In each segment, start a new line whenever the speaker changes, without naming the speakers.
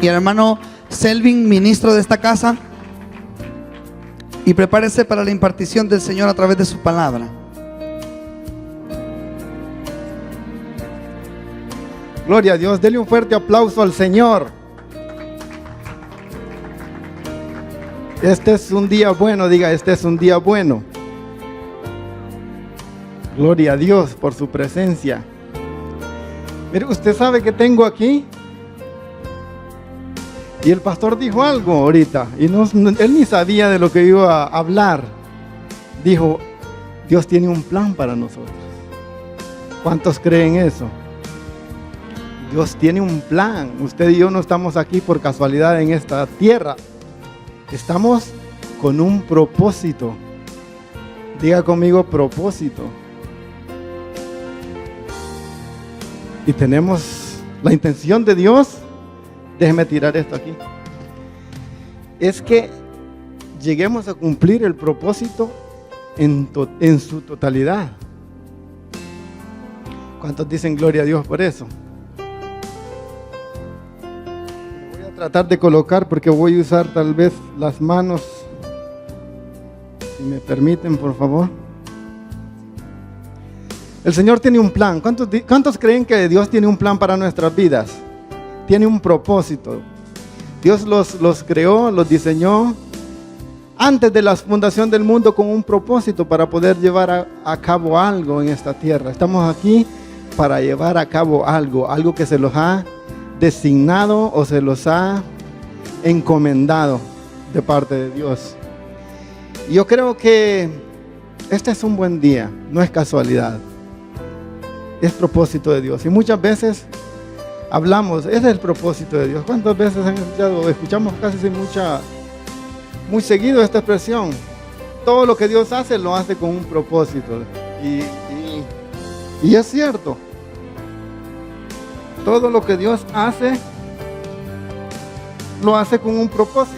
y el hermano Selvin, ministro de esta casa, y prepárese para la impartición del Señor a través de su palabra.
Gloria a Dios, denle un fuerte aplauso al Señor. Este es un día bueno, diga, este es un día bueno. Gloria a Dios por su presencia. Mire, usted sabe que tengo aquí. Y el pastor dijo algo ahorita, y él ni sabía de lo que iba a hablar. Dijo, Dios tiene un plan para nosotros. ¿Cuántos creen eso? Dios tiene un plan. Usted y yo no estamos aquí por casualidad en esta tierra. Estamos con un propósito. Diga conmigo, propósito. Y tenemos la intención de Dios. Déjeme tirar esto aquí. Es que lleguemos a cumplir el propósito en su totalidad. ¿Cuántos dicen gloria a Dios por eso? Voy a tratar de colocar porque voy a usar tal vez las manos. Si me permiten, por favor. El Señor tiene un plan. ¿Cuántos creen que Dios tiene un plan para nuestras vidas? Tiene un propósito. Dios los creó, los diseñó antes de la fundación del mundo con un propósito para poder llevar a cabo algo en esta tierra. Estamos aquí para llevar a cabo algo que se los ha designado o se los ha encomendado de parte de Dios. Y yo creo que este es un buen día, no es casualidad, es propósito de Dios. Y muchas veces hablamos, ese es el propósito de Dios. ¿Cuántas veces han escuchado? Escuchamos casi muy seguido esta expresión. Todo lo que Dios hace, lo hace con un propósito. Y es cierto. Todo lo que Dios hace, lo hace con un propósito.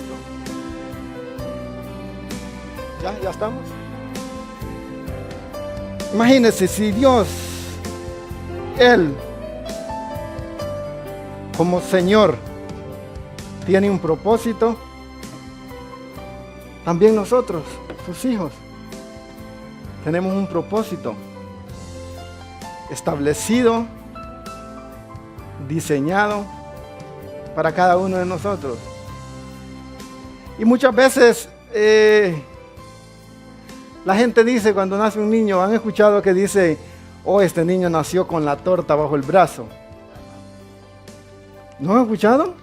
¿Ya estamos? Imagínense si Dios, Él, como Señor, tiene un propósito, también nosotros, sus hijos, tenemos un propósito establecido, diseñado para cada uno de nosotros. Y muchas veces la gente dice cuando nace un niño, han escuchado que dice, oh, este niño nació con la torta bajo el brazo. ¿No han escuchado?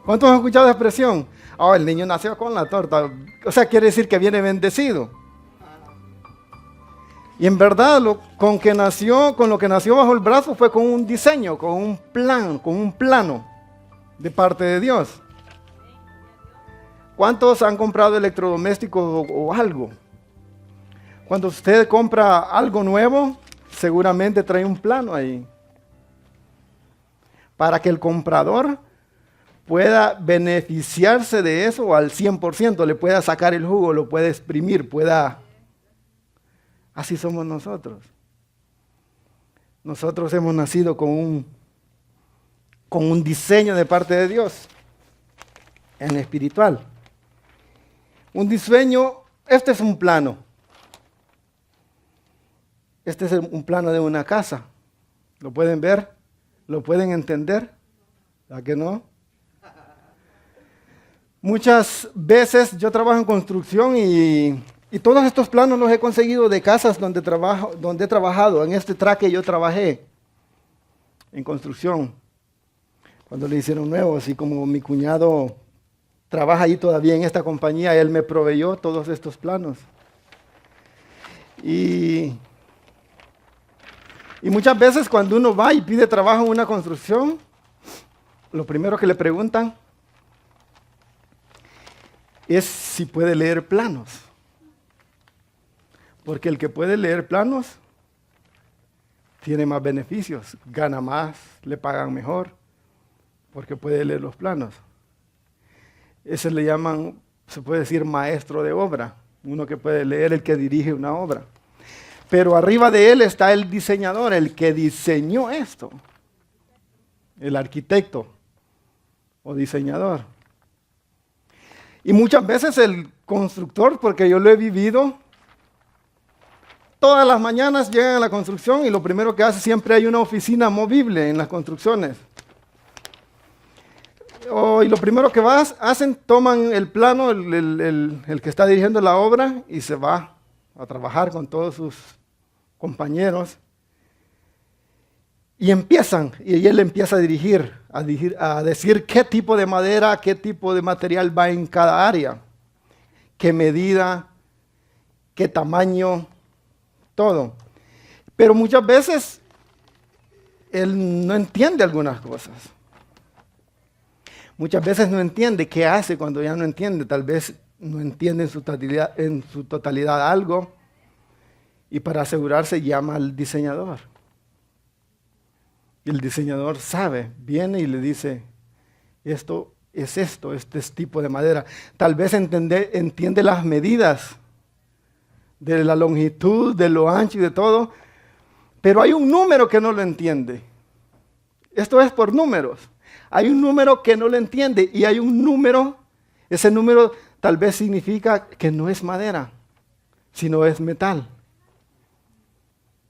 ¿Cuántos han escuchado la expresión? Oh, el niño nació con la torta. O sea, quiere decir que viene bendecido. Y en verdad, con lo que nació bajo el brazo fue con un diseño, con un plan, con un plano de parte de Dios. ¿Cuántos han comprado electrodomésticos o algo? Cuando usted compra algo nuevo, seguramente trae un plano ahí, para que el comprador pueda beneficiarse de eso al 100%, le pueda sacar el jugo, lo pueda exprimir, Así somos nosotros. Nosotros hemos nacido con un diseño de parte de Dios, en lo espiritual. Un diseño, este es un plano. Este es un plano de una casa. ¿Lo pueden ver? ¿Lo pueden entender? ¿A que no? Muchas veces yo trabajo en construcción y todos estos planos los he conseguido de casas donde he trabajado. En este traque yo trabajé en construcción. Cuando le hicieron nuevos y como mi cuñado trabaja ahí todavía en esta compañía, él me proveyó todos estos planos. Y muchas veces cuando uno va y pide trabajo en una construcción, lo primero que le preguntan es si puede leer planos. Porque el que puede leer planos tiene más beneficios, gana más, le pagan mejor, porque puede leer los planos. Ese le llaman, se puede decir, maestro de obra, uno que puede leer, el que dirige una obra. Pero arriba de él está el diseñador, el que diseñó esto, el arquitecto o diseñador. Y muchas veces el constructor, porque yo lo he vivido, todas las mañanas llegan a la construcción y lo primero que hace, siempre hay una oficina movible en las construcciones. Y lo primero que hacen, toman el plano, el que está dirigiendo la obra, y se va a trabajar con todos sus compañeros. Y él empieza a dirigir, a decir qué tipo de madera, qué tipo de material va en cada área, qué medida, qué tamaño, todo. Pero muchas veces él no entiende algunas cosas. Muchas veces no entiende qué hace cuando ya no entiende. Tal vez no entiende en su totalidad algo. Y para asegurarse llama al diseñador. Y el diseñador sabe, viene y le dice, este es tipo de madera. Tal vez entiende las medidas de la longitud, de lo ancho y de todo. Pero hay un número que no lo entiende. Esto es por números. Hay un número que no lo entiende y hay un número, ese número tal vez significa que no es madera, sino es metal.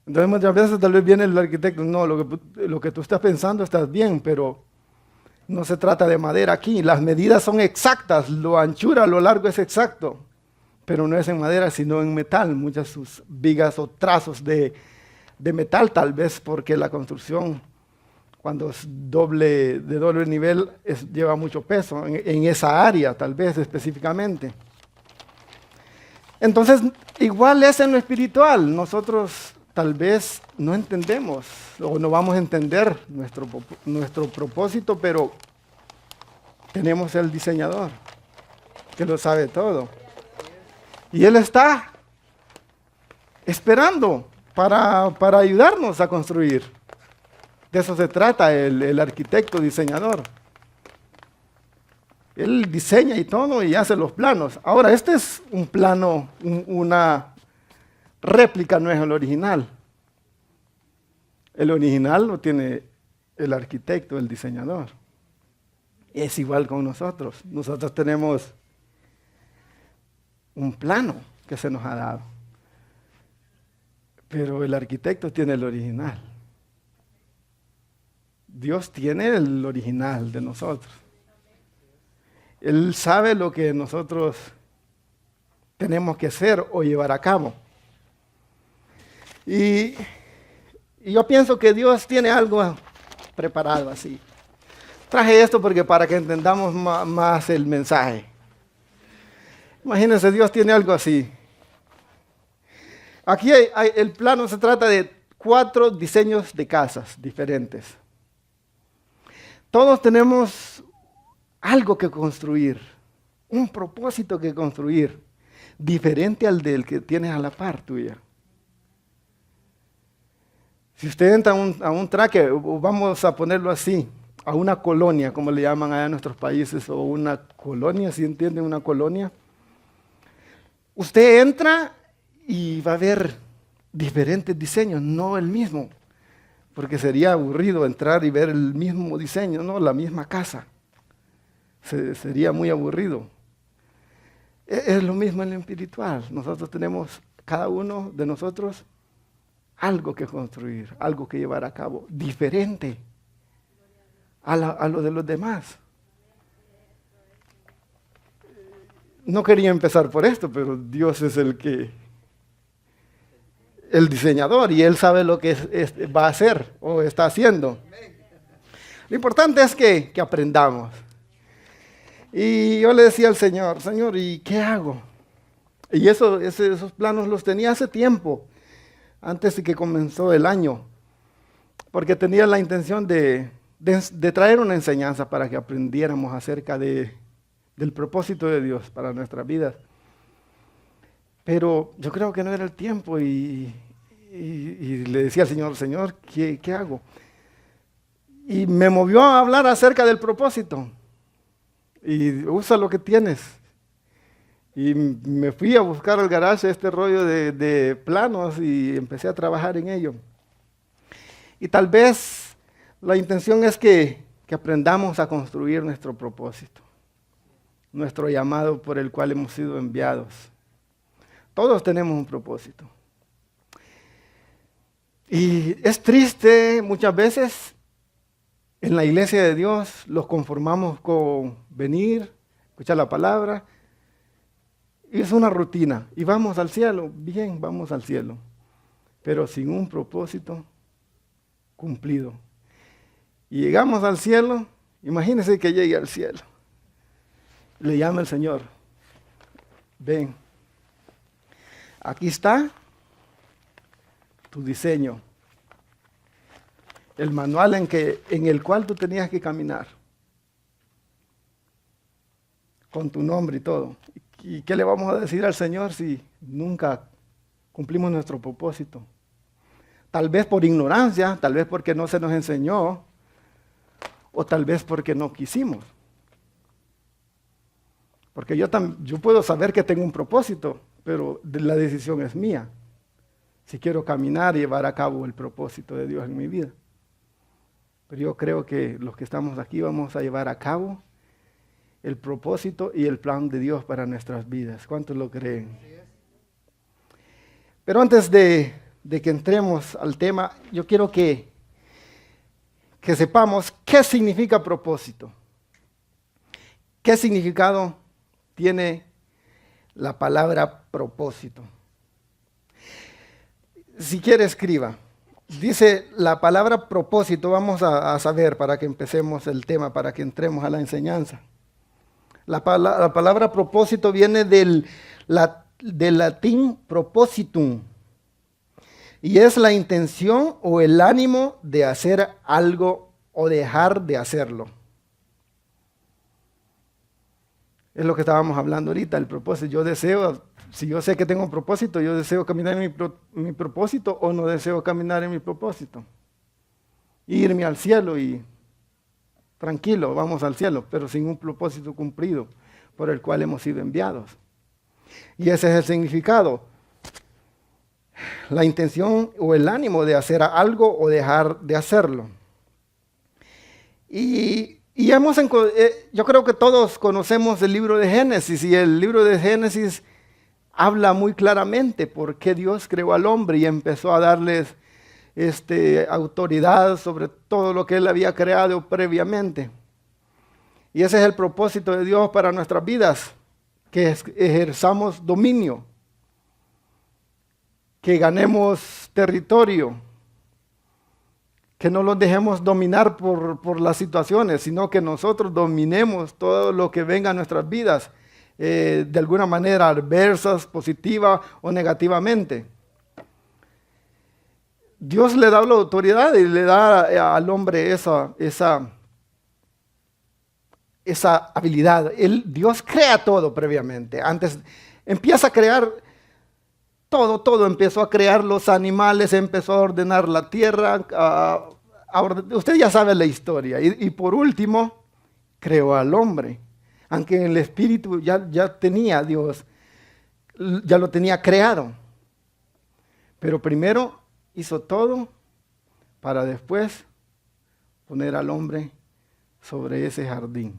Entonces muchas veces tal vez viene el arquitecto, no, lo que tú estás pensando estás bien, pero no se trata de madera aquí. Las medidas son exactas, lo anchura, lo largo es exacto, pero no es en madera, sino en metal. Muchas sus vigas o trazos de metal, tal vez porque la construcción, cuando es de doble nivel, lleva mucho peso en esa área, tal vez específicamente. Entonces, igual es en lo espiritual. Nosotros tal vez no entendemos o no vamos a entender nuestro propósito, pero tenemos el diseñador que lo sabe todo. Y Él está esperando para ayudarnos a construir. De eso se trata el arquitecto diseñador. Él diseña y todo y hace los planos. Ahora, este es un plano, una réplica, no es el original. El original lo tiene el arquitecto, el diseñador. Es igual con nosotros. Nosotros tenemos un plano que se nos ha dado. Pero el arquitecto tiene el original. Dios tiene el original de nosotros. Él sabe lo que nosotros tenemos que hacer o llevar a cabo. Y yo pienso que Dios tiene algo preparado así. Traje esto porque para que entendamos más el mensaje. Imagínense, Dios tiene algo así. Aquí el plano se trata de 4 diseños de casas diferentes. Todos tenemos algo que construir, un propósito que construir, diferente al del que tienes a la par tuya. Si usted entra a un traque, vamos a ponerlo así, a una colonia, como le llaman allá en nuestros países, o una colonia, ¿sí entienden una colonia? Usted entra y va a ver diferentes diseños, no el mismo, porque sería aburrido entrar y ver el mismo diseño, no la misma casa. Sería muy aburrido. Es lo mismo en lo espiritual. Nosotros tenemos, cada uno de nosotros, algo que construir, algo que llevar a cabo, diferente a lo de los demás. No quería empezar por esto, pero Dios es el diseñador, y Él sabe lo que va a hacer o está haciendo. Lo importante es que aprendamos. Y yo le decía al Señor, Señor, ¿y qué hago? Y esos planos los tenía hace tiempo, antes de que comenzó el año, porque tenía la intención de traer una enseñanza para que aprendiéramos acerca del propósito de Dios para nuestras vidas. Pero yo creo que no era el tiempo y le decía al Señor, Señor, ¿qué hago? Y me movió a hablar acerca del propósito. Y usa lo que tienes. Y me fui a buscar al garaje este rollo de planos y empecé a trabajar en ello. Y tal vez la intención es que que aprendamos a construir nuestro propósito, nuestro llamado por el cual hemos sido enviados. Todos tenemos un propósito. Y es triste muchas veces en la iglesia de Dios los conformamos con venir, escuchar la palabra, y es una rutina. Y vamos al cielo, bien, vamos al cielo, pero sin un propósito cumplido. Y llegamos al cielo, imagínense que llegue al cielo. Le llama el Señor, ven, aquí está tu diseño, el manual en el cual tú tenías que caminar, con tu nombre y todo. ¿Y qué le vamos a decir al Señor si nunca cumplimos nuestro propósito? Tal vez por ignorancia, tal vez porque no se nos enseñó, o tal vez porque no quisimos. Porque yo puedo saber que tengo un propósito, pero la decisión es mía. Si quiero caminar y llevar a cabo el propósito de Dios en mi vida. Pero yo creo que los que estamos aquí vamos a llevar a cabo el propósito y el plan de Dios para nuestras vidas. ¿Cuántos lo creen? Pero antes de que entremos al tema, yo quiero que sepamos qué significa propósito. ¿Qué significado tiene la palabra propósito? Si quiere, escriba. Dice la palabra propósito, vamos a saber para que empecemos el tema, para que entremos a la enseñanza. La palabra propósito viene del latín propositum y es la intención o el ánimo de hacer algo o dejar de hacerlo. Es lo que estábamos hablando ahorita, el propósito. Yo deseo, si yo sé que tengo un propósito, yo deseo caminar en mi propósito o no deseo caminar en mi propósito. Irme al cielo y tranquilo, vamos al cielo, pero sin un propósito cumplido por el cual hemos sido enviados. Y ese es el significado. La intención o el ánimo de hacer algo o dejar de hacerlo. Y yo creo que todos conocemos el libro de Génesis, y el libro de Génesis habla muy claramente por qué Dios creó al hombre y empezó a darles autoridad sobre todo lo que Él había creado previamente. Y ese es el propósito de Dios para nuestras vidas, que ejerzamos dominio, que ganemos territorio, que no los dejemos dominar por las situaciones, sino que nosotros dominemos todo lo que venga a nuestras vidas, de alguna manera adversas, positiva o negativamente. Dios le da la autoridad y le da al hombre esa habilidad. Dios crea todo previamente. Antes empieza a crear todo. Empezó a crear los animales, empezó a ordenar la tierra. Usted ya sabe la historia. Y por último, creó al hombre. Aunque en el espíritu ya tenía Dios, ya lo tenía creado. Pero primero hizo todo para después poner al hombre sobre ese jardín.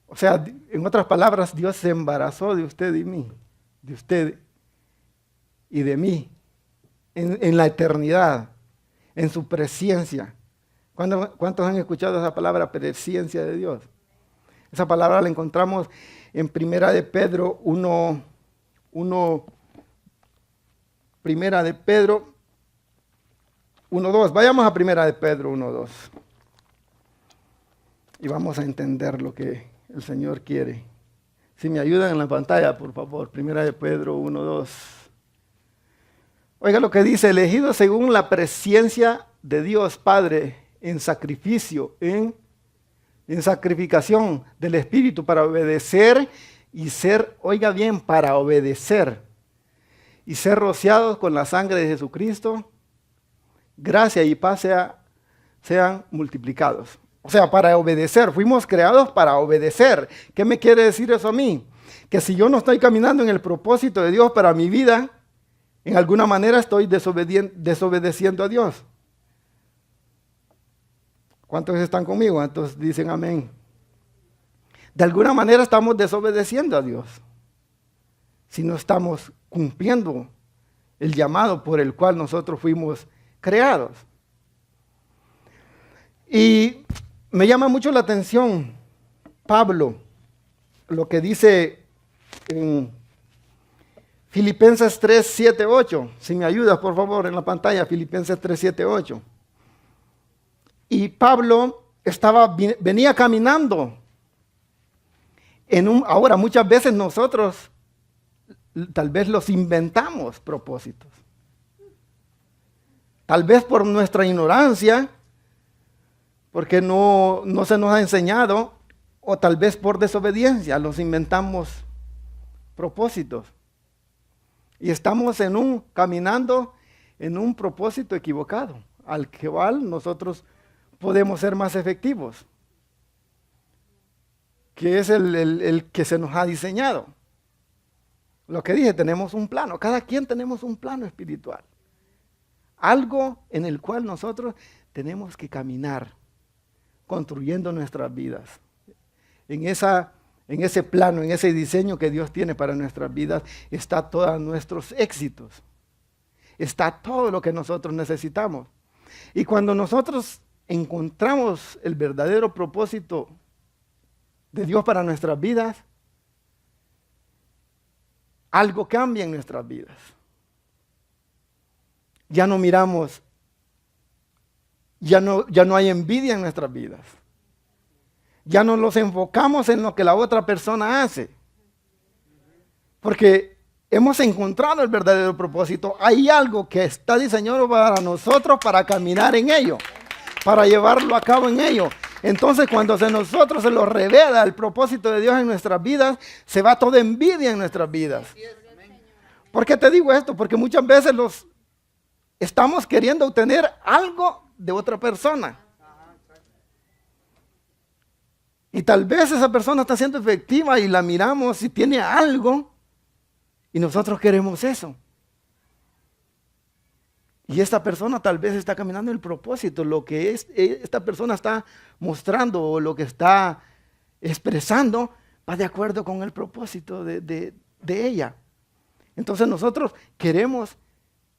O sea, en otras palabras, Dios se embarazó de usted y mí, de usted y de mí, en la eternidad, en su presencia. ¿Cuántos han escuchado esa palabra, presencia de Dios? Esa palabra la encontramos en Primera de Pedro 1:2. Vayamos a Primera de Pedro 1:2. Y vamos a entender lo que el Señor quiere. Si me ayudan en la pantalla, por favor. Primera de Pedro 1:2. Oiga lo que dice: elegido según la presencia de Dios Padre en sacrificio, en sacrificación del Espíritu para obedecer y ser, oiga bien, para obedecer y ser rociados con la sangre de Jesucristo, gracia y paz sean multiplicados. O sea, para obedecer, fuimos creados para obedecer. ¿Qué me quiere decir eso a mí? Que si yo no estoy caminando en el propósito de Dios para mi vida, en alguna manera estoy desobedeciendo a Dios. ¿Cuántos están conmigo? Entonces dicen amén. De alguna manera estamos desobedeciendo a Dios si no estamos cumpliendo el llamado por el cual nosotros fuimos creados. Y me llama mucho la atención Pablo, lo que dice en Filipenses 3, 7, 8. Si me ayudas, por favor, en la pantalla, Filipenses 3, 7, 8. Y Pablo venía caminando. Ahora, muchas veces nosotros tal vez los inventamos propósitos. Tal vez por nuestra ignorancia, porque no se nos ha enseñado, o tal vez por desobediencia, los inventamos propósitos. Y estamos caminando en un propósito equivocado, al cual nosotros podemos ser más efectivos, que es el que se nos ha diseñado. Lo que dije, tenemos un plano, cada quien tenemos un plano espiritual. Algo en el cual nosotros tenemos que caminar, construyendo nuestras vidas. En ese plano, en ese diseño que Dios tiene para nuestras vidas, está todos nuestros éxitos. Está todo lo que nosotros necesitamos. Y cuando nosotros encontramos el verdadero propósito de Dios para nuestras vidas, algo cambia en nuestras vidas. Ya no miramos, ya no hay envidia en nuestras vidas. Ya no nos enfocamos en lo que la otra persona hace. Porque hemos encontrado el verdadero propósito. Hay algo que está diseñado para nosotros para caminar en ello, para llevarlo a cabo en ello. Entonces, cuando nosotros se nos revela el propósito de Dios en nuestras vidas, se va toda envidia en nuestras vidas. ¿Por qué te digo esto? Porque muchas veces estamos queriendo obtener algo de otra persona. Y tal vez esa persona está siendo efectiva y la miramos y tiene algo y nosotros queremos eso. Y esta persona tal vez está caminando en el propósito, lo que esta persona está mostrando o lo que está expresando va de acuerdo con el propósito de ella. Entonces nosotros queremos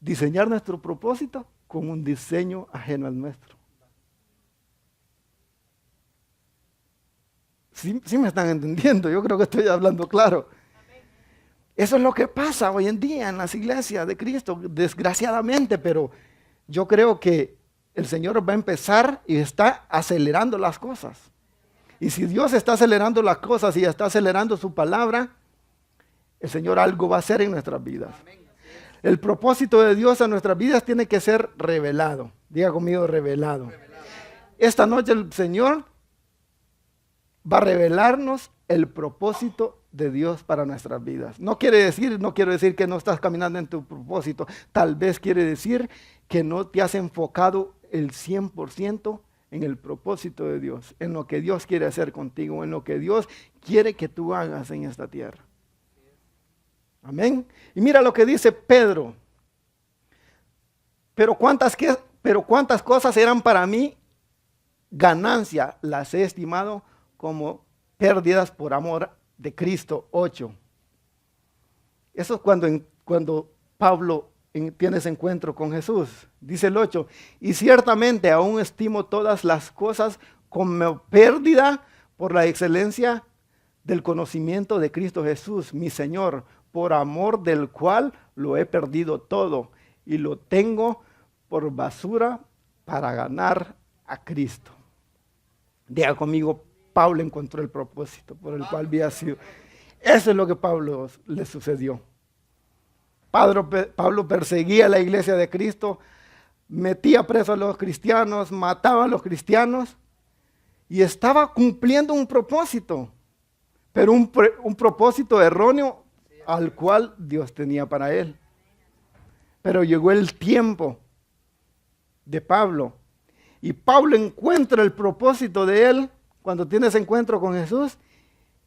diseñar nuestro propósito con un diseño ajeno al nuestro. ¿Sí me están entendiendo? Yo creo que estoy hablando claro. Eso es lo que pasa hoy en día en las iglesias de Cristo, desgraciadamente, pero yo creo que el Señor va a empezar y está acelerando las cosas. Y si Dios está acelerando las cosas y está acelerando su palabra, el Señor algo va a hacer en nuestras vidas. El propósito de Dios en nuestras vidas tiene que ser revelado. Diga conmigo, revelado. Esta noche el Señor va a revelarnos el propósito de Dios para nuestras vidas. No quiero decir que no estás caminando en tu propósito. Tal vez quiere decir que no te has enfocado el 100% en el propósito de Dios, en lo que Dios quiere hacer contigo, en lo que Dios quiere que tú hagas en esta tierra. Amén. Y mira lo que dice Pedro. Pero cuántas cosas eran para mí ganancia, las he estimado como pérdidas por amor de Cristo. 8. Eso es cuando Pablo tiene ese encuentro con Jesús. Dice el 8, y ciertamente aún estimo todas las cosas como pérdida por la excelencia del conocimiento de Cristo Jesús, mi Señor, por amor del cual lo he perdido todo y lo tengo por basura para ganar a Cristo. Diga conmigo, Pablo encontró el propósito por el cual había sido. Eso es lo que a Pablo le sucedió. Pablo perseguía a la iglesia de Cristo, metía presos a los cristianos, mataba a los cristianos y estaba cumpliendo un propósito, pero un propósito erróneo al cual Dios tenía para él. Pero llegó el tiempo de Pablo y Pablo encuentra el propósito de él cuando tiene ese encuentro con Jesús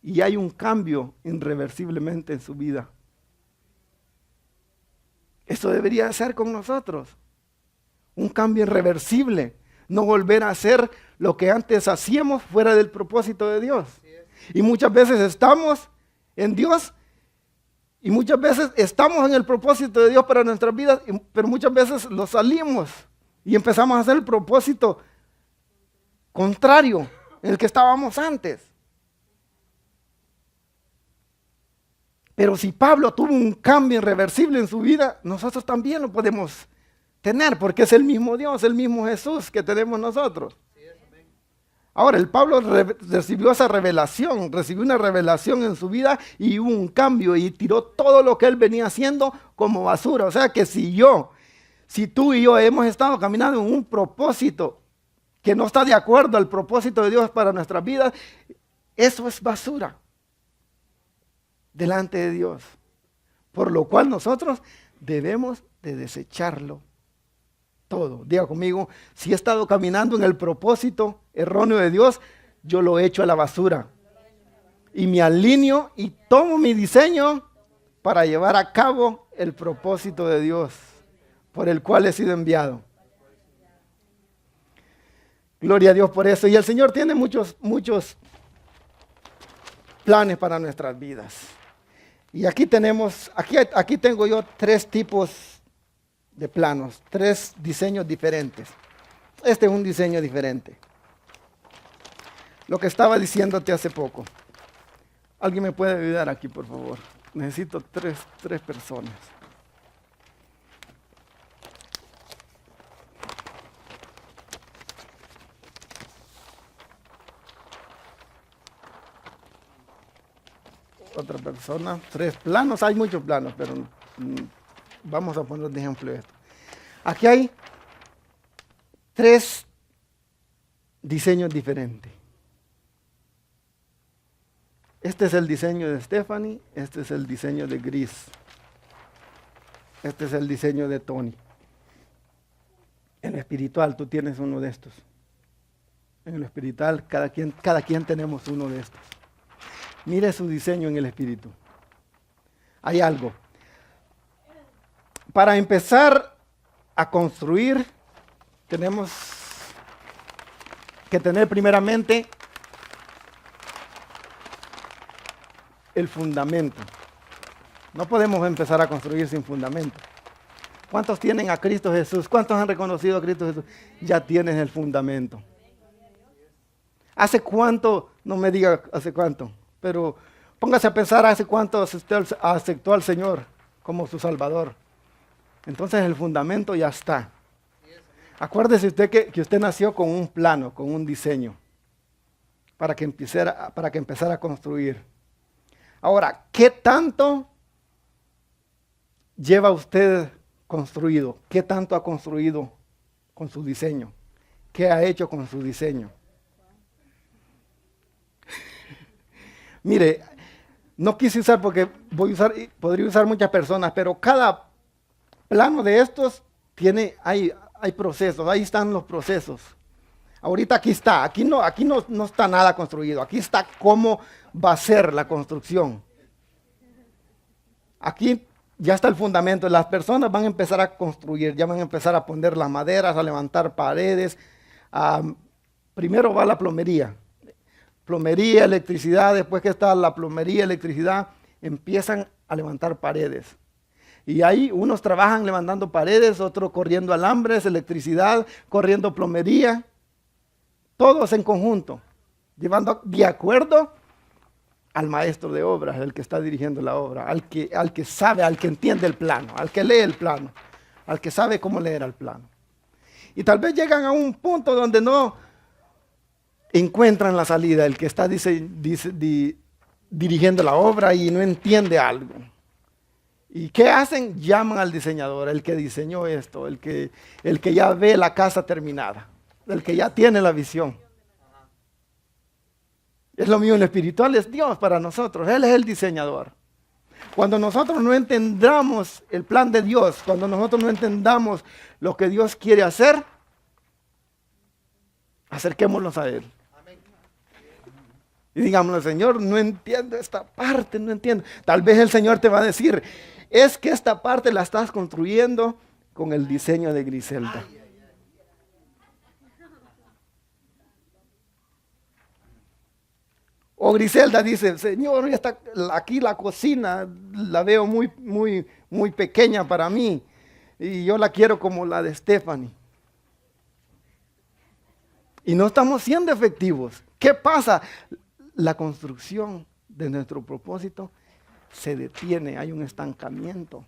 y hay un cambio irreversiblemente en su vida. Eso debería ser con nosotros. Un cambio irreversible. no volver a hacer lo que antes hacíamos fuera del propósito de Dios. Y muchas veces estamos en Dios y muchas veces estamos en el propósito de Dios para nuestras vidas, pero muchas veces lo salimos y empezamos a hacer el propósito contrario, el que estábamos antes. Pero si Pablo tuvo un cambio irreversible en su vida, nosotros también lo podemos tener, porque es el mismo Dios, el mismo Jesús que tenemos nosotros. Ahora, el Pablo recibió esa revelación, recibió una revelación en su vida y hubo un cambio y tiró todo lo que él venía haciendo como basura. O sea que si tú y yo hemos estado caminando en un propósito que no está de acuerdo al propósito de Dios para nuestras vidas, eso es basura delante de Dios. Por lo cual nosotros debemos de desecharlo todo. Diga conmigo, si he estado caminando en el propósito erróneo de Dios, yo lo echo a la basura. Y me alineo y tomo mi diseño para llevar a cabo el propósito de Dios por el cual he sido enviado. Gloria a Dios por eso. Y el Señor tiene muchos planes para nuestras vidas. Y aquí tengo yo 3 tipos de planos, 3 diseños diferentes. Este es un diseño diferente. Lo que estaba diciéndote hace poco. ¿Alguien me puede ayudar aquí, por favor? Necesito tres personas. Otra persona, 3 planos, hay muchos planos, pero vamos a poner de ejemplo esto. Aquí hay 3 diseños diferentes. Este es el diseño de Stephanie, este es el diseño de Gris, este es el diseño de Tony. En lo espiritual tú tienes uno de estos. En lo espiritual cada quien tenemos uno de estos. Mire su diseño en el espíritu. Hay algo. Para empezar a construir, tenemos que tener primeramente el fundamento. No podemos empezar a construir sin fundamento. ¿Cuántos tienen a Cristo Jesús? ¿Cuántos han reconocido a Cristo Jesús? Ya tienes el fundamento. ¿Hace cuánto? No me diga hace cuánto, pero póngase a pensar hace cuánto aceptó al Señor como su Salvador. Entonces el fundamento ya está. Acuérdese usted que usted nació con un plano, con un diseño, para que empezara a construir. Ahora, ¿qué tanto lleva usted construido? ¿Qué tanto ha construido con su diseño? ¿Qué ha hecho con su diseño? Mire, no quise usar porque podría usar muchas personas, pero cada plano de estos hay procesos, ahí están los procesos. Ahorita aquí no está nada construido, aquí está cómo va a ser la construcción. Aquí ya está el fundamento, las personas van a empezar a construir, ya van a empezar a poner las maderas, a levantar paredes. Primero va la plomería, electricidad, después que está la plomería, electricidad, empiezan a levantar paredes. Y ahí unos trabajan levantando paredes, otros corriendo alambres, electricidad, corriendo plomería, todos en conjunto, llevando de acuerdo al maestro de obras, el que está dirigiendo la obra, al que sabe, al que entiende el plano, al que lee el plano, al que sabe cómo leer el plano. Y tal vez llegan a un punto donde no encuentran la salida, el que está dirigiendo la obra y no entiende algo. ¿Y qué hacen? Llaman al diseñador, el que diseñó esto, el que ya ve la casa terminada, el que ya tiene la visión. Es lo mío en lo espiritual, es Dios para nosotros, Él es el diseñador. Cuando nosotros no entendamos el plan de Dios, cuando nosotros no entendamos lo que Dios quiere hacer, acerquémonos a Él. Y digámosle, Señor, no entiendo esta parte, no entiendo. Tal vez el Señor te va a decir, es que esta parte la estás construyendo con el diseño de Griselda. O Griselda dice, Señor, ya está aquí la cocina, la veo muy pequeña para mí. Y yo la quiero como la de Stephanie. Y no estamos siendo efectivos. ¿Qué pasa? La construcción de nuestro propósito se detiene, hay un estancamiento.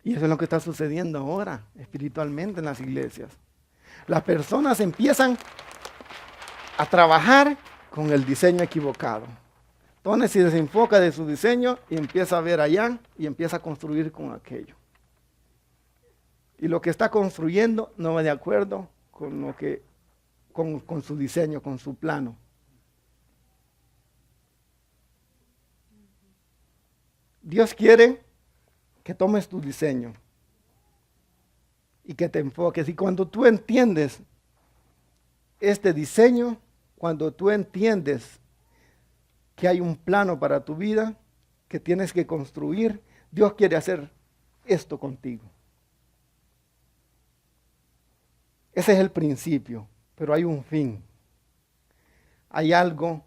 Y eso es lo que está sucediendo ahora, espiritualmente en las iglesias. Las personas empiezan a trabajar con el diseño equivocado. Entonces se desenfoca de su diseño y empieza a ver allá y empieza a construir con aquello. Y lo que está construyendo no va de acuerdo con lo que, con su diseño, con su plano. Dios quiere que tomes tu diseño y que te enfoques. Y cuando tú entiendes este diseño, cuando tú entiendes que hay un plano para tu vida, que tienes que construir, Dios quiere hacer esto contigo. Ese es el principio, pero hay un fin. Hay algo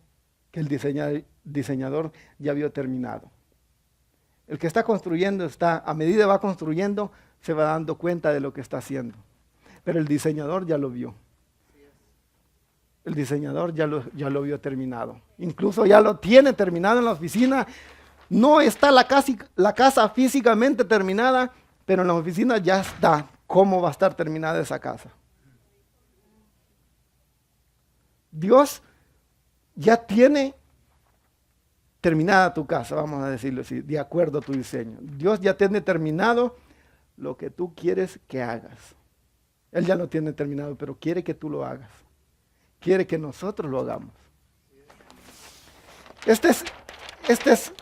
que el diseñador ya vio terminado. El que está construyendo a medida que va construyendo, se va dando cuenta de lo que está haciendo. Pero el diseñador ya lo vio. El diseñador ya lo vio terminado. Incluso ya lo tiene terminado en la oficina. No está la casa físicamente terminada, pero en la oficina ya está cómo va a estar terminada esa casa. Dios ya tiene terminada tu casa, vamos a decirlo así, de acuerdo a tu diseño. Dios ya tiene terminado lo que tú quieres que hagas. Él ya lo tiene terminado, pero quiere que tú lo hagas. Quiere que nosotros lo hagamos. Esta es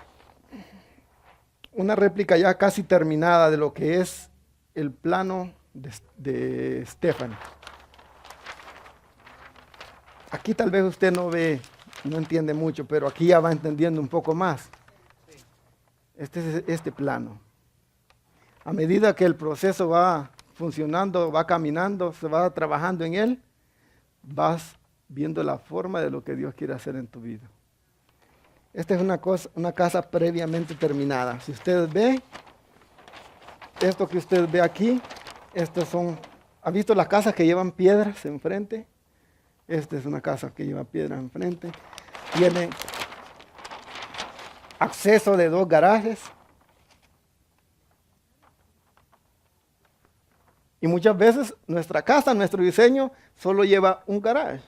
una réplica ya casi terminada de lo que es el plano de Stephanie. Aquí tal vez usted no entiende mucho, pero aquí ya va entendiendo un poco más. Este es este plano. A medida que el proceso va funcionando, va caminando, se va trabajando en él, vas viendo la forma de lo que Dios quiere hacer en tu vida. Esta es una casa previamente terminada. Si usted ve, esto que usted ve aquí, ¿ha visto las casas que llevan piedras enfrente? Esta es una casa que lleva piedras enfrente. Tiene acceso de 2 garajes. Y muchas veces nuestra casa, nuestro diseño, solo lleva un garaje.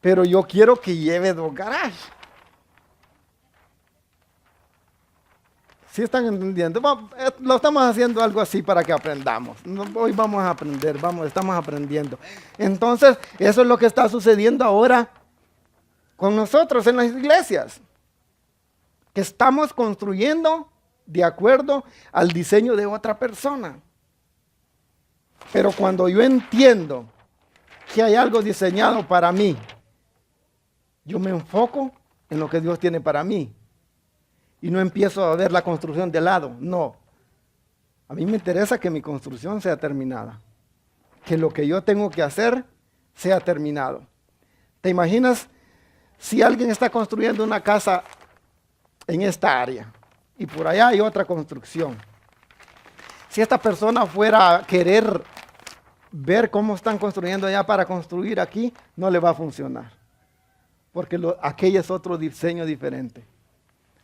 Pero yo quiero que lleve 2 garajes. ¿Sí están entendiendo? Lo estamos haciendo algo así para que aprendamos. Hoy vamos a aprender, estamos aprendiendo. Entonces, eso es lo que está sucediendo ahora con nosotros en las iglesias. Que estamos construyendo de acuerdo al diseño de otra persona. Pero cuando yo entiendo que hay algo diseñado para mí, yo me enfoco en lo que Dios tiene para mí. Y no empiezo a ver la construcción de lado, no. A mí me interesa que mi construcción sea terminada. Que lo que yo tengo que hacer sea terminado. ¿Te imaginas si alguien está construyendo una casa en esta área y por allá hay otra construcción? Si esta persona fuera a querer ver cómo están construyendo allá para construir aquí, no le va a funcionar. Porque aquello es otro diseño diferente.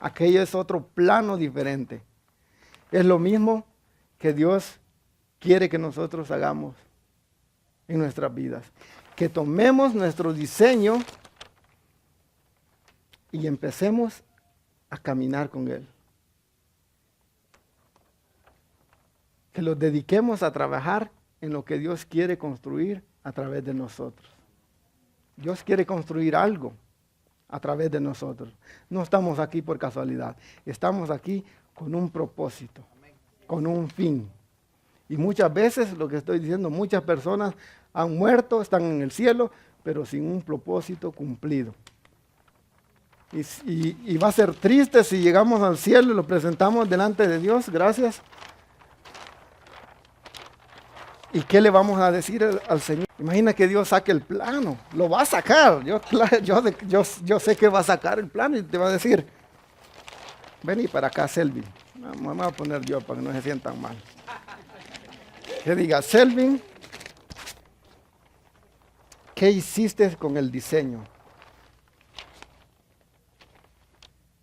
Aquello es otro plano diferente. Es lo mismo que Dios quiere que nosotros hagamos en nuestras vidas. Que tomemos nuestro diseño y empecemos a caminar con Él. Que los dediquemos a trabajar en lo que Dios quiere construir a través de nosotros. Dios quiere construir algo a través de nosotros. No estamos aquí por casualidad. Estamos aquí con un propósito, con un fin. Y muchas veces, lo que estoy diciendo, muchas personas han muerto, están en el cielo, pero sin un propósito cumplido. Y va a ser triste si llegamos al cielo y lo presentamos delante de Dios. Gracias. ¿Y qué le vamos a decir al Señor? Imagina que Dios saque el plano, lo va a sacar. Yo sé que va a sacar el plano y te va a decir, vení para acá, Selvin. Me voy a poner yo para que no se sientan mal. Que diga, Selvin, ¿qué hiciste con el diseño?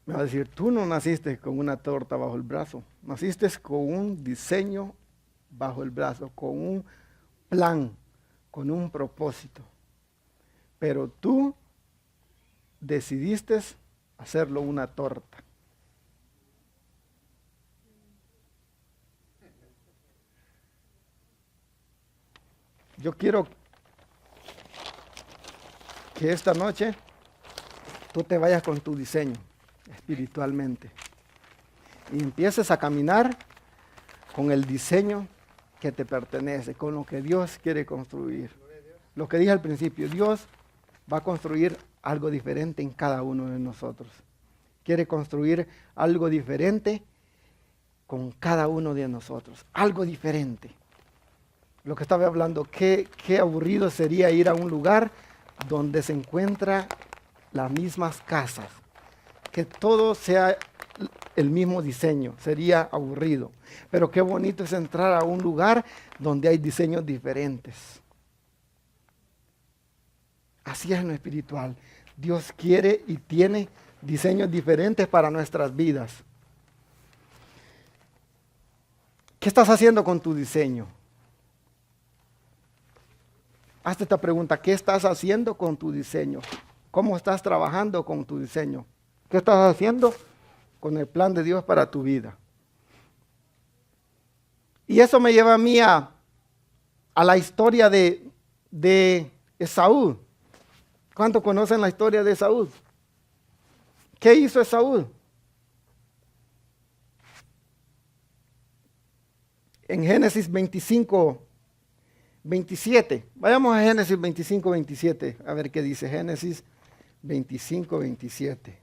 Me va a decir, tú no naciste con una torta bajo el brazo, naciste con un diseño bajo el brazo, con un plan, con un propósito. Pero tú decidiste hacerlo una torta. Yo quiero que esta noche tú te vayas con tu diseño espiritualmente y empieces a caminar con el diseño que te pertenece, con lo que Dios quiere construir. Lo que dije al principio, Dios va a construir algo diferente en cada uno de nosotros. Quiere construir algo diferente con cada uno de nosotros, algo diferente. Lo que estaba hablando, qué aburrido sería ir a un lugar donde se encuentran las mismas casas, que todo sea el mismo diseño, sería aburrido. Pero qué bonito es entrar a un lugar donde hay diseños diferentes. Así es en lo espiritual. Dios quiere y tiene diseños diferentes para nuestras vidas. ¿Qué estás haciendo con tu diseño? Hazte esta pregunta, ¿qué estás haciendo con tu diseño? ¿Cómo estás trabajando con tu diseño? ¿Qué estás haciendo con el plan de Dios para tu vida? Y eso me lleva a mí a la historia de Esaú. ¿Cuántos conocen la historia de Esaú? ¿Qué hizo Esaú? En Génesis 25, 27. Vayamos a Génesis 25, 27. A ver qué dice Génesis 25, 27.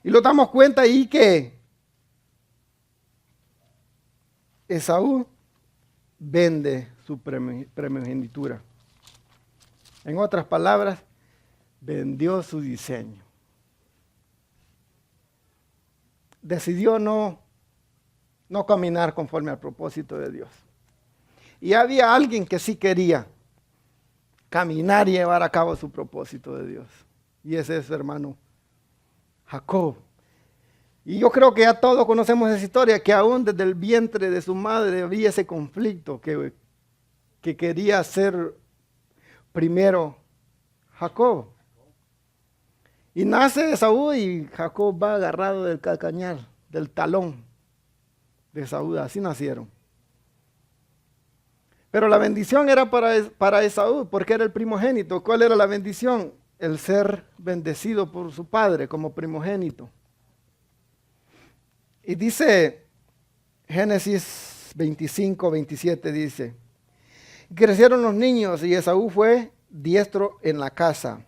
Y lo damos cuenta ahí que Esaú vende su primogenitura. En otras palabras, vendió su diseño. Decidió no caminar conforme al propósito de Dios. Y había alguien que sí quería caminar y llevar a cabo su propósito de Dios. Y ese es su hermano Jacob. Y yo creo que ya todos conocemos esa historia, que aún desde el vientre de su madre había ese conflicto que quería ser primero Jacob. Y nace Esaú y Jacob va agarrado del calcañar, del talón de Esaú. Así nacieron. Pero la bendición era para Esaú, porque era el primogénito. ¿Cuál era la bendición? El ser bendecido por su padre como primogénito. Y dice Génesis 25, 27, dice, crecieron los niños y Esaú fue diestro en la casa,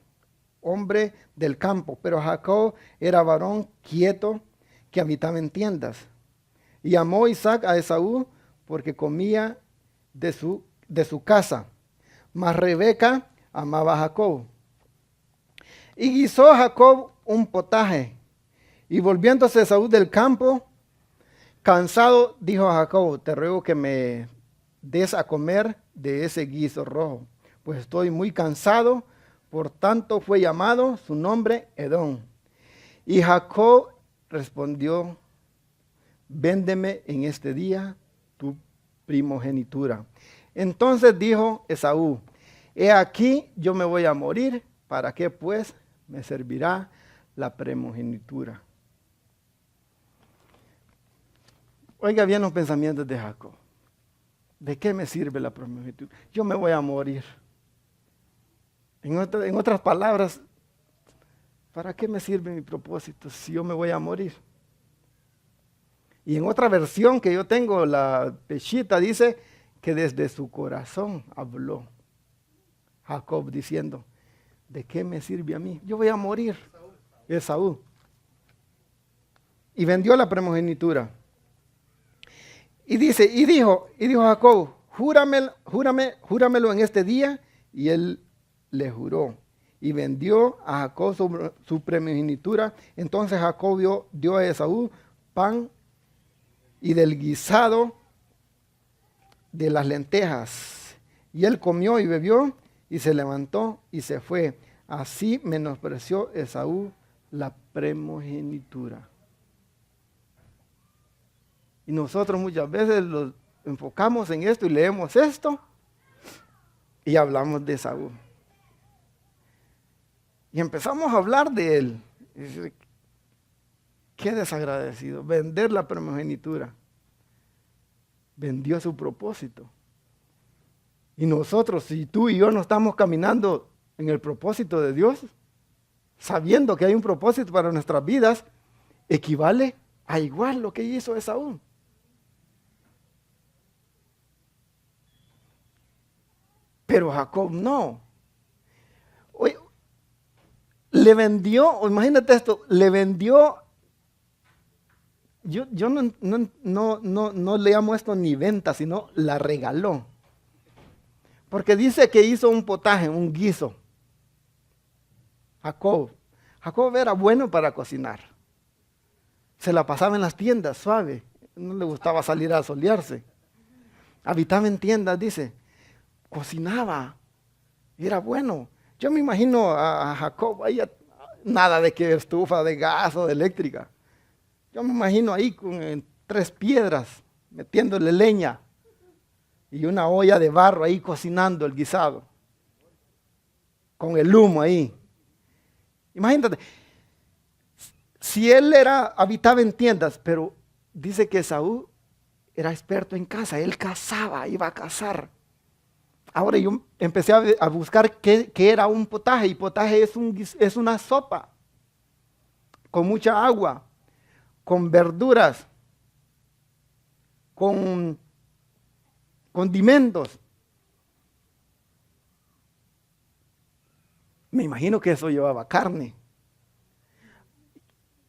hombre del campo, pero Jacob era varón quieto que habitaba en tiendas. Y amó Isaac a Esaú porque comía de su casa, mas Rebeca amaba a Jacob. Y guisó Jacob un potaje, y volviéndose Esaú del campo, cansado, dijo a Jacob, te ruego que me des a comer de ese guiso rojo, pues estoy muy cansado. Por tanto fue llamado su nombre Edom. Y Jacob respondió, véndeme en este día tu primogenitura. Entonces dijo Esaú, he aquí yo me voy a morir, ¿para qué pues me servirá la primogenitura? Oiga bien los pensamientos de Jacob. ¿De qué me sirve la primogenitura? Yo me voy a morir. En otras palabras, ¿para qué me sirve mi propósito si yo me voy a morir? Y en otra versión que yo tengo, la Peshita dice que desde su corazón habló Jacob diciendo, ¿de qué me sirve a mí? Yo voy a morir. Esaú. Y vendió la primogenitura. Y dijo Jacob, júramelo en este día y él le juró y vendió a Jacob su primogenitura. Entonces Jacob dio a Esaú pan y del guisado de las lentejas. Y él comió y bebió y se levantó y se fue. Así menospreció Esaú la primogenitura. Y nosotros muchas veces nos enfocamos en esto y leemos esto y hablamos de Esaú. Y empezamos a hablar de él. Y dice, qué desagradecido, vender la primogenitura. Vendió su propósito. Y nosotros, si tú y yo no estamos caminando en el propósito de Dios, sabiendo que hay un propósito para nuestras vidas, equivale a igual lo que hizo Esaú. Pero Jacob no. Oye, le vendió, imagínate esto, le vendió. Yo no le llamo esto ni venta, sino la regaló. Porque dice que hizo un potaje, un guiso. Jacob era bueno para cocinar. Se la pasaba en las tiendas, suave. No le gustaba salir a solearse. Habitaba en tiendas, dice. Cocinaba. Y era bueno. Yo me imagino a Jacob, ahí nada de que estufa de gas o de eléctrica. Yo me imagino ahí con 3 piedras, metiéndole leña y una olla de barro ahí cocinando el guisado. Con el humo ahí. Imagínate, si él habitaba en tiendas, pero dice que Esaú era experto en caza, él cazaba, iba a cazar. Ahora yo empecé a buscar qué era un potaje, y potaje es una sopa con mucha agua, con verduras, con condimentos. Me imagino que eso llevaba carne.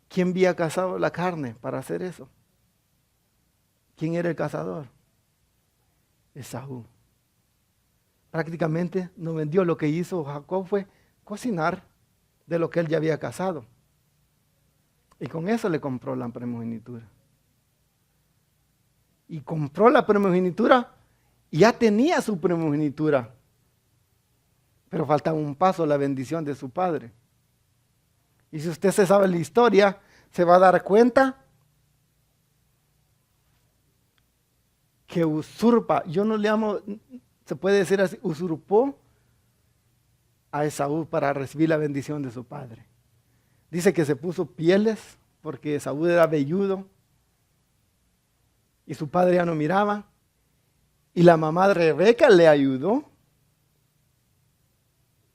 ¿Quién había cazado la carne para hacer eso? ¿Quién era el cazador? Esaú. Prácticamente no vendió. Lo que hizo Jacob fue cocinar de lo que él ya había cazado. Y con eso le compró la primogenitura. Y compró la primogenitura y ya tenía su primogenitura. Pero faltaba un paso, la bendición de su padre. Y si usted se sabe la historia, se va a dar cuenta que usurpa, yo no le llamo, se puede decir así, usurpó a Esaú para recibir la bendición de su padre. Dice que se puso pieles porque Esaú era velludo y su padre ya no miraba. Y la mamá de Rebeca le ayudó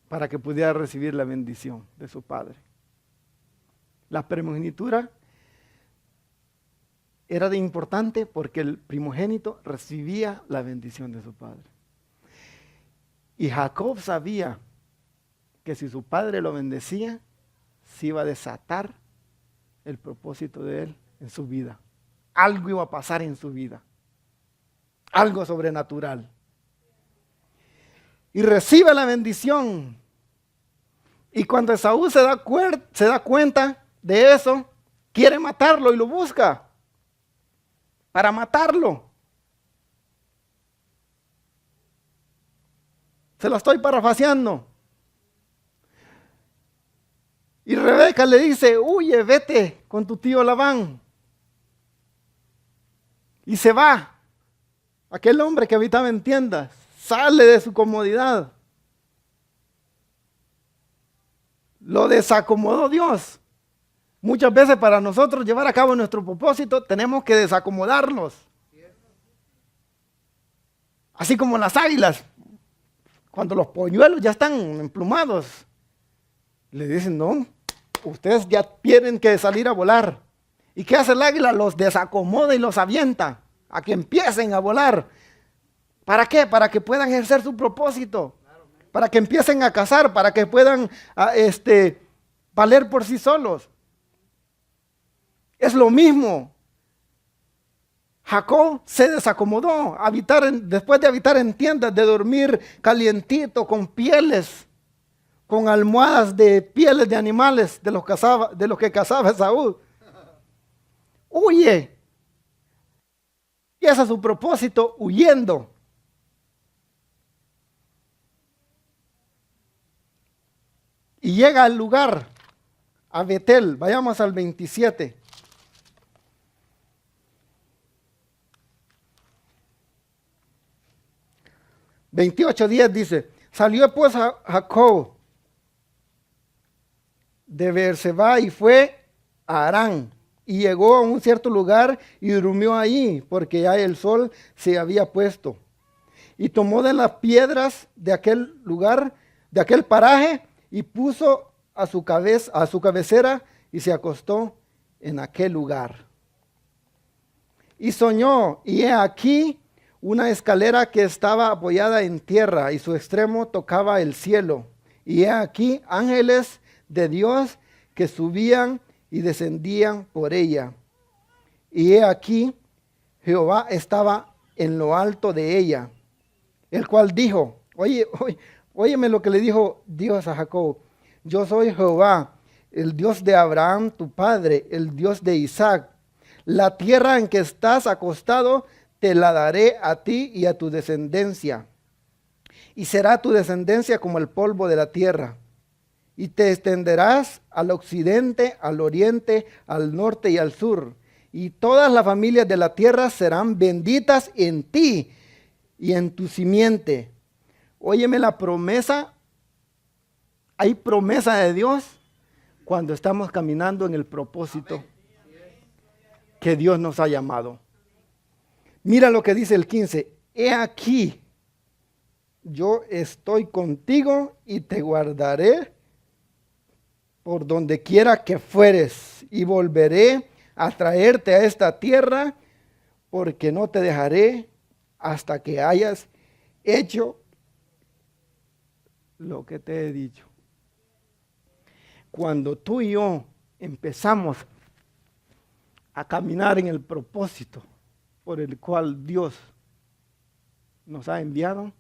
para que pudiera recibir la bendición de su padre. La primogenitura era de importante porque el primogénito recibía la bendición de su padre. Y Jacob sabía que si su padre lo bendecía, se iba a desatar el propósito de él en su vida. Algo iba a pasar en su vida. Algo sobrenatural. Y recibe la bendición. Y cuando Esaú se da cuenta de eso, quiere matarlo y lo busca para matarlo. Se lo estoy parafraseando. Y Rebeca le dice, huye, vete con tu tío Labán. Y se va. Aquel hombre que habitaba en tiendas sale de su comodidad. Lo desacomodó Dios. Muchas veces para nosotros llevar a cabo nuestro propósito tenemos que desacomodarlos. Así como las águilas, cuando los polluelos ya están emplumados, le dicen, no, ustedes ya tienen que salir a volar. ¿Y qué hace el águila? Los desacomoda y los avienta a que empiecen a volar. ¿Para qué? Para que puedan ejercer su propósito. Para que empiecen a cazar, para que puedan valer por sí solos. Es lo mismo. Jacob se desacomodó después de habitar en tiendas, de dormir calientito, con pieles, con almohadas de pieles de animales de los que cazaba Esaú. Huye. Empieza su propósito huyendo. Y llega al lugar, a Betel. Vayamos al 27. $28:10 dice: salió pues Jacob de Beerseba y fue a Harán. Y llegó a un cierto lugar y durmió allí, porque ya el sol se había puesto. Y tomó de las piedras de aquel lugar, de aquel paraje, y puso a su cabecera y se acostó en aquel lugar. Y soñó, y he aquí una escalera que estaba apoyada en tierra, y su extremo tocaba el cielo. Y he aquí ángeles de Dios que subían y descendían por ella. Y he aquí Jehová estaba en lo alto de ella, el cual dijo, óyeme lo que le dijo Dios a Jacob: yo soy Jehová, el Dios de Abraham tu padre, el Dios de Isaac. La tierra en que estás acostado te la daré a ti y a tu descendencia, y será tu descendencia como el polvo de la tierra. Y te extenderás al occidente, al oriente, al norte y al sur. Y todas las familias de la tierra serán benditas en ti y en tu simiente. Óyeme la promesa. Hay promesa de Dios cuando estamos caminando en el propósito que Dios nos ha llamado. Mira lo que dice el 15. He aquí, yo estoy contigo y te guardaré por donde quiera que fueres, y volveré a traerte a esta tierra, porque no te dejaré hasta que hayas hecho lo que te he dicho. Cuando tú y yo empezamos a caminar en el propósito por el cual Dios nos ha enviado,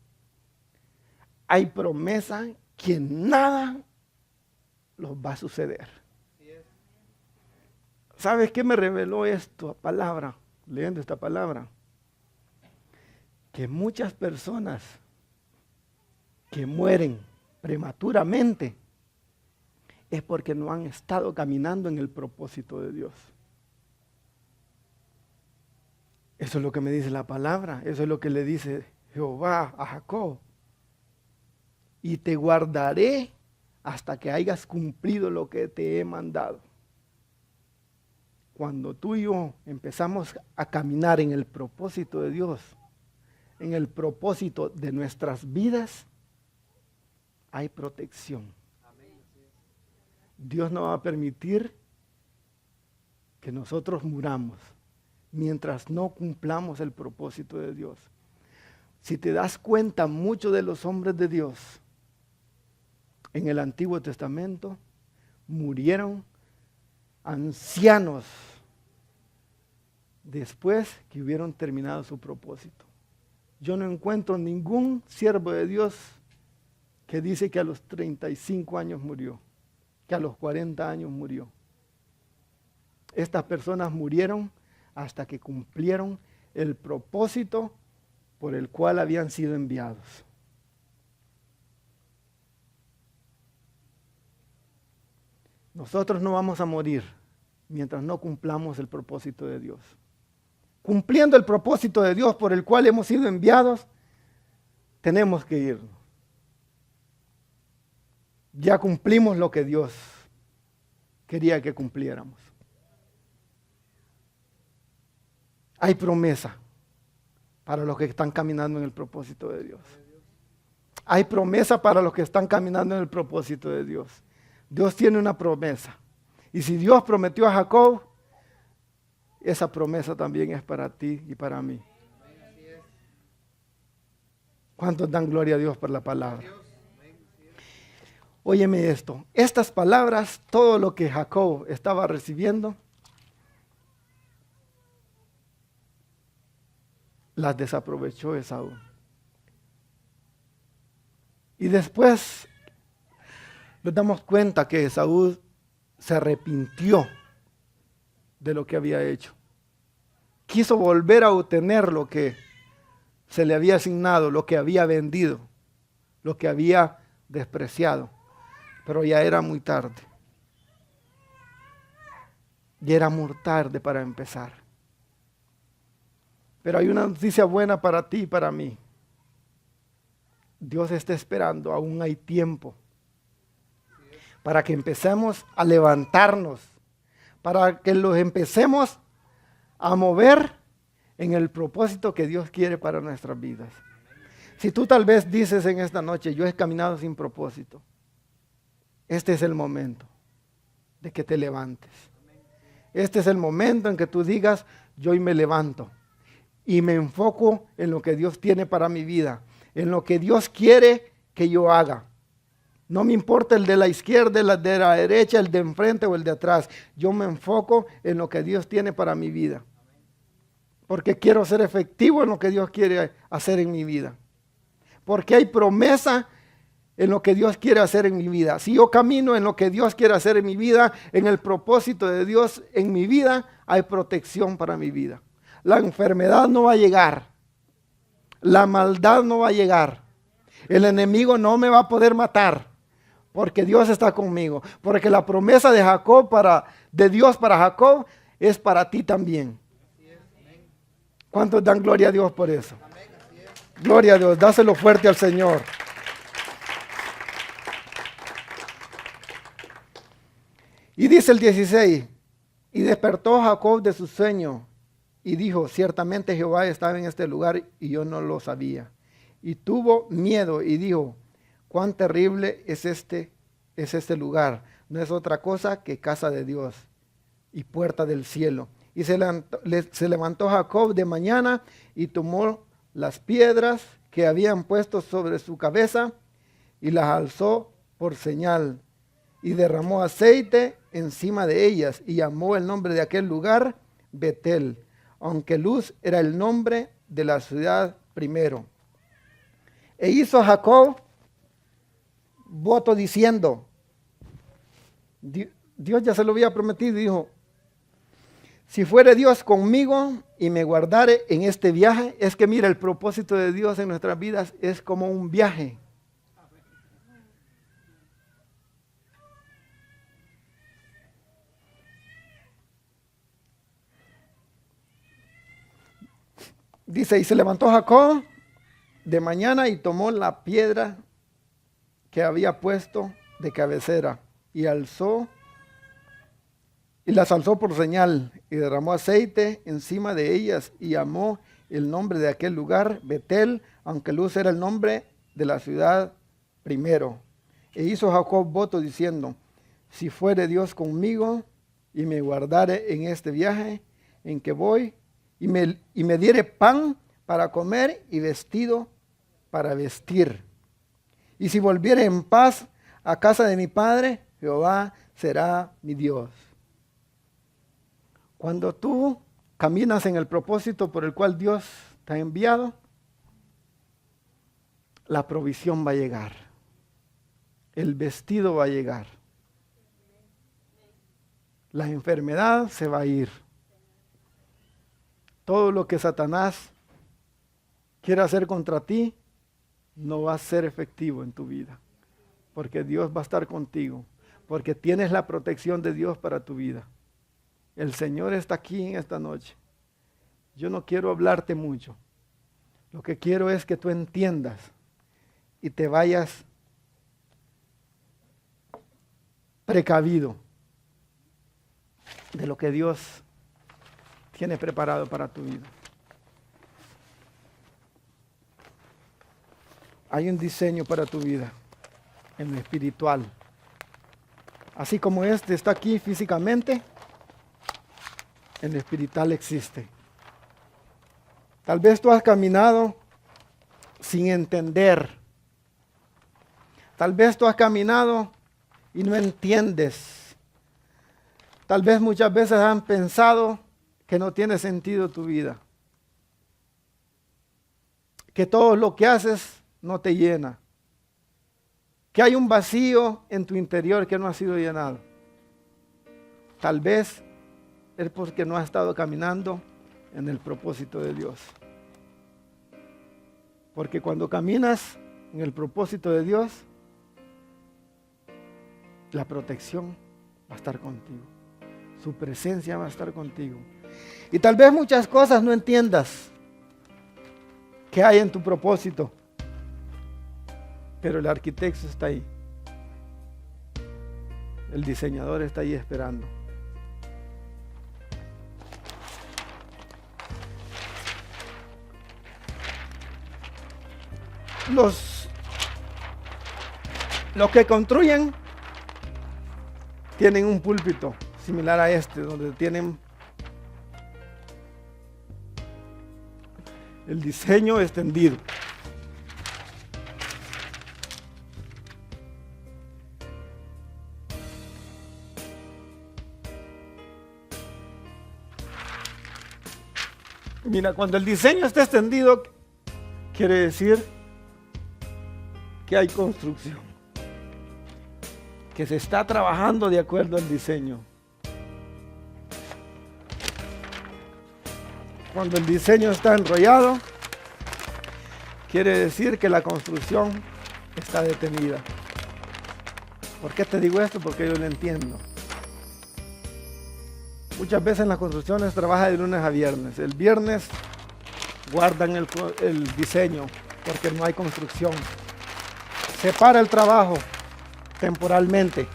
hay promesa que nada los va a suceder. ¿Sabes qué me reveló esto? Palabra, leyendo esta palabra, que muchas personas que mueren prematuramente es porque no han estado caminando en el propósito de Dios. Eso es lo que me dice la palabra, eso es lo que le dice Jehová a Jacob. Y te guardaré hasta que hayas cumplido lo que te he mandado. Cuando tú y yo empezamos a caminar en el propósito de Dios, en el propósito de nuestras vidas, hay protección. Dios no va a permitir que nosotros muramos mientras no cumplamos el propósito de Dios. Si te das cuenta, muchos de los hombres de Dios en el Antiguo Testamento murieron ancianos después que hubieron terminado su propósito. Yo no encuentro ningún siervo de Dios que dice que a los 35 años murió, que a los 40 años murió. Estas personas murieron hasta que cumplieron el propósito por el cual habían sido enviados. Nosotros no vamos a morir mientras no cumplamos el propósito de Dios. Cumpliendo el propósito de Dios por el cual hemos sido enviados, tenemos que irnos. Ya cumplimos lo que Dios quería que cumpliéramos. Hay promesa para los que están caminando en el propósito de Dios. Hay promesa para los que están caminando en el propósito de Dios. Dios tiene una promesa. Y si Dios prometió a Jacob, esa promesa también es para ti y para mí. ¿Cuántos dan gloria a Dios por la palabra? Óyeme esto. Estas palabras, todo lo que Jacob estaba recibiendo, las desaprovechó Esaú. Y después nos damos cuenta que Esaú se arrepintió de lo que había hecho. Quiso volver a obtener lo que se le había asignado, lo que había vendido, lo que había despreciado. Pero ya era muy tarde. Ya era muy tarde para empezar. Pero hay una noticia buena para ti y para mí. Dios está esperando, aún hay tiempo para que empecemos a levantarnos, para que los empecemos a mover en el propósito que Dios quiere para nuestras vidas. Si tú tal vez dices en esta noche, yo he caminado sin propósito, este es el momento de que te levantes. Este es el momento en que tú digas, yo hoy me levanto y me enfoco en lo que Dios tiene para mi vida, en lo que Dios quiere que yo haga. No me importa el de la izquierda, el de la derecha, el de enfrente o el de atrás. Yo me enfoco en lo que Dios tiene para mi vida. Porque quiero ser efectivo en lo que Dios quiere hacer en mi vida. Porque hay promesa en lo que Dios quiere hacer en mi vida. Si yo camino en lo que Dios quiere hacer en mi vida, en el propósito de Dios en mi vida, hay protección para mi vida. La enfermedad no va a llegar. La maldad no va a llegar. El enemigo no me va a poder matar. Porque Dios está conmigo. Porque la promesa de Jacob de Dios para Jacob es para ti también. ¿Cuántos dan gloria a Dios por eso? Gloria a Dios, dáselo fuerte al Señor. Y dice el 16, y despertó Jacob de su sueño y dijo, ciertamente Jehová estaba en este lugar y yo no lo sabía. Y tuvo miedo y dijo, cuán terrible es este lugar. No es otra cosa que casa de Dios y puerta del cielo. Y se levantó Jacob de mañana y tomó las piedras que habían puesto sobre su cabeza y las alzó por señal y derramó aceite encima de ellas y llamó el nombre de aquel lugar Betel, aunque Luz era el nombre de la ciudad primero. E hizo Jacob voto diciendo, Dios ya se lo había prometido y dijo, si fuere Dios conmigo y me guardare en este viaje, es que mira, el propósito de Dios en nuestras vidas es como un viaje. Dice, y se levantó Jacob de mañana y tomó la piedra que había puesto de cabecera y las alzó por señal y derramó aceite encima de ellas y llamó el nombre de aquel lugar Betel, aunque Luz era el nombre de la ciudad primero. E hizo Jacob voto diciendo, si fuere Dios conmigo y me guardare en este viaje en que voy y me diere pan para comer y vestido para vestir. Y si volviere en paz a casa de mi padre, Jehová será mi Dios. Cuando tú caminas en el propósito por el cual Dios te ha enviado, la provisión va a llegar. El vestido va a llegar. La enfermedad se va a ir. Todo lo que Satanás quiera hacer contra ti no va a ser efectivo en tu vida. Porque Dios va a estar contigo. Porque tienes la protección de Dios para tu vida. El Señor está aquí en esta noche. Yo no quiero hablarte mucho. Lo que quiero es que tú entiendas y te vayas precavido de lo que Dios tiene preparado para tu vida. Hay un diseño para tu vida en lo espiritual. Así como este está aquí físicamente, en lo espiritual existe. Tal vez tú has caminado sin entender. Tal vez tú has caminado y no entiendes. Tal vez muchas veces han pensado que no tiene sentido tu vida. que todo lo que haces no te llena, que hay un vacío en tu interior que no ha sido llenado. Tal vez es porque no has estado caminando en el propósito de Dios. Porque cuando caminas en el propósito de Dios, la protección va a estar contigo. Su presencia va a estar contigo. Y tal vez muchas cosas no entiendas que hay en tu propósito, pero el arquitecto está ahí. El diseñador está ahí esperando. Los que construyen tienen un púlpito similar a este, donde tienen el diseño extendido. Mira, cuando el diseño está extendido, quiere decir que hay construcción, que se está trabajando de acuerdo al diseño. Cuando el diseño está enrollado, quiere decir que la construcción está detenida. ¿Por qué te digo esto? Porque yo lo entiendo. Muchas veces en las construcciones trabaja de lunes a viernes. El viernes guardan el diseño porque no hay construcción. Se para el trabajo temporalmente.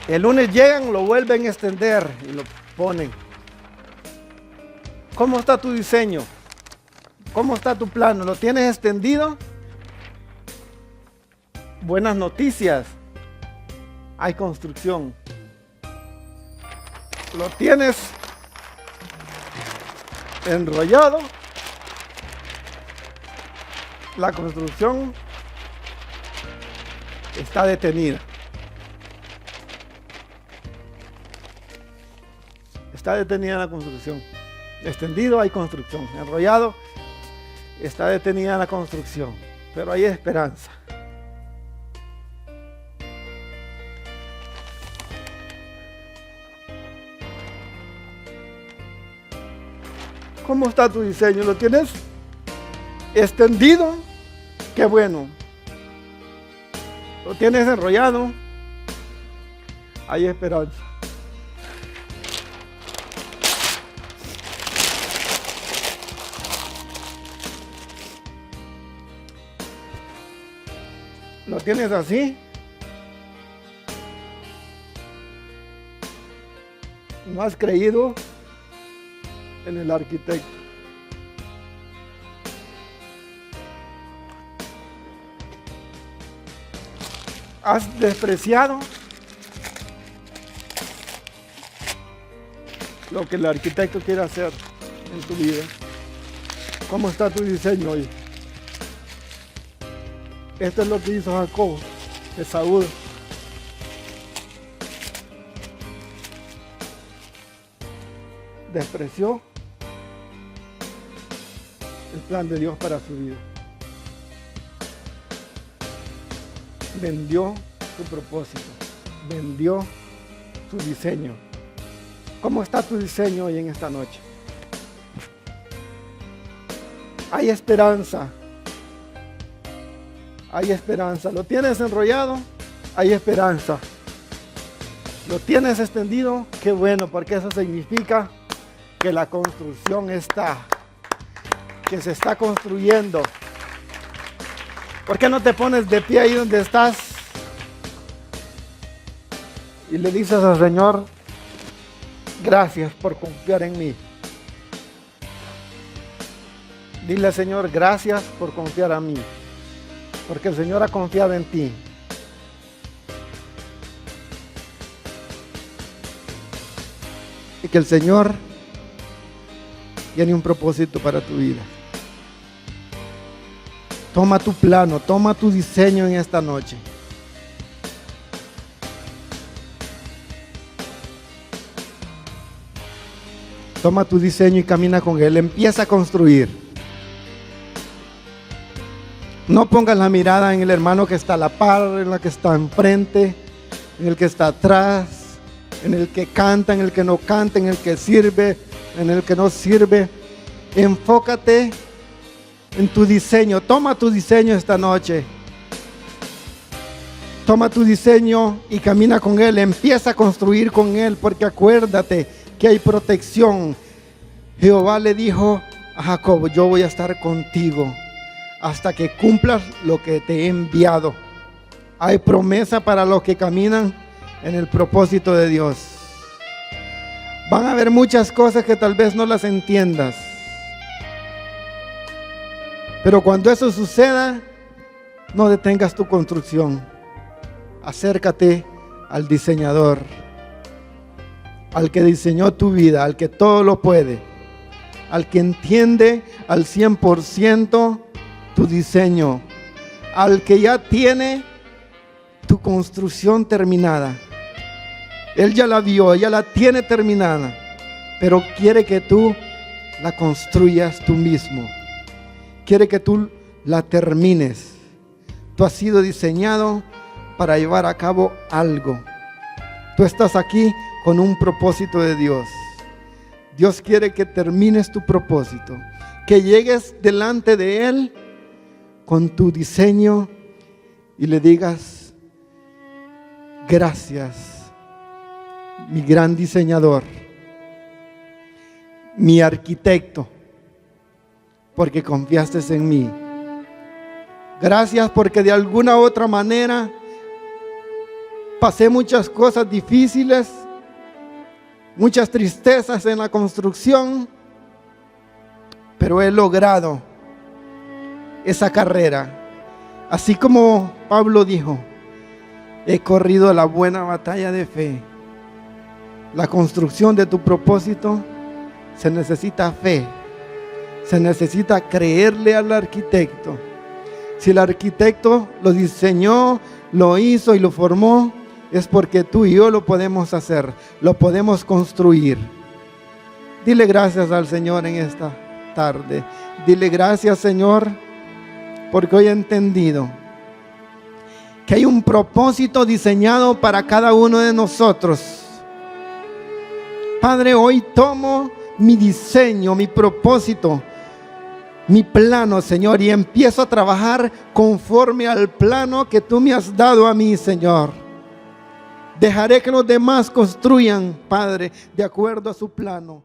El lunes llegan, lo vuelven a extender y lo ponen. ¿Cómo está tu diseño? ¿Cómo está tu plano? ¿Lo tienes extendido? Buenas noticias. Hay construcción. ¿Lo tienes enrollado? La construcción está detenida. Está detenida la construcción. Extendido hay construcción. Enrollado está detenida la construcción. Pero hay esperanza. ¿Cómo está tu diseño? ¿Lo tienes extendido? Qué bueno. ¿Lo tienes enrollado? Hay esperanza. ¿Lo tienes así? ¿No has creído en el arquitecto? ¿Has despreciado lo que el arquitecto quiere hacer en tu vida? ¿Cómo está tu diseño hoy? Esto es lo que hizo Jacob, Esaú. Despreció el plan de Dios para su vida. Vendió su propósito, vendió su diseño. ¿Cómo está tu diseño hoy en esta noche? Hay esperanza. Hay esperanza. ¿Lo tienes enrollado? Hay esperanza. ¿Lo tienes extendido? Qué bueno, porque eso significa que la construcción está, que se está construyendo. ¿Por qué no te pones de pie ahí donde estás y le dices al Señor, gracias por confiar en mí? Dile al Señor, gracias por confiar en mí, porque el Señor ha confiado en ti. Y que el Señor tiene un propósito para tu vida. Toma tu plano, toma tu diseño en esta noche. Toma tu diseño y camina con él. Empieza a construir. No pongas la mirada en el hermano que está a la par, en la que está enfrente, en el que está atrás, en el que canta, en el que no canta, en el que sirve, en el que no sirve. Enfócate en tu diseño. Toma tu diseño esta noche. Toma tu diseño y camina con él. Empieza a construir con él, porque acuérdate que hay protección. Jehová le dijo a Jacob: yo voy a estar contigo hasta que cumplas lo que te he enviado. Hay promesa para los que caminan en el propósito de Dios. Van a haber muchas cosas que tal vez no las entiendas, pero cuando eso suceda, no detengas tu construcción. Acércate al diseñador, al que diseñó tu vida, al que todo lo puede, al que entiende al 100% tu diseño, al que ya tiene tu construcción terminada. Él ya la vio, ya la tiene terminada, pero quiere que tú la construyas tú mismo. Quiere que tú la termines. Tú has sido diseñado para llevar a cabo algo. Tú estás aquí con un propósito de Dios. Dios quiere que termines tu propósito, que llegues delante de Él con tu diseño y le digas: gracias, mi gran diseñador, mi arquitecto, porque confiaste en mí. Gracias porque de alguna u otra manera pasé muchas cosas difíciles, muchas tristezas en la construcción, pero he logrado esa carrera. Así como Pablo dijo: he corrido la buena batalla de fe. La construcción de tu propósito se necesita fe, se necesita creerle al arquitecto. Si el arquitecto lo diseñó, lo hizo y lo formó, es porque tú y yo lo podemos hacer, lo podemos construir. Dile gracias al Señor en esta tarde. Dile gracias, Señor, porque hoy he entendido que hay un propósito diseñado para cada uno de nosotros. Padre, hoy tomo mi diseño, mi propósito, mi plano, Señor, y empiezo a trabajar conforme al plano que tú me has dado a mí, Señor. Dejaré que los demás construyan, Padre, de acuerdo a su plano.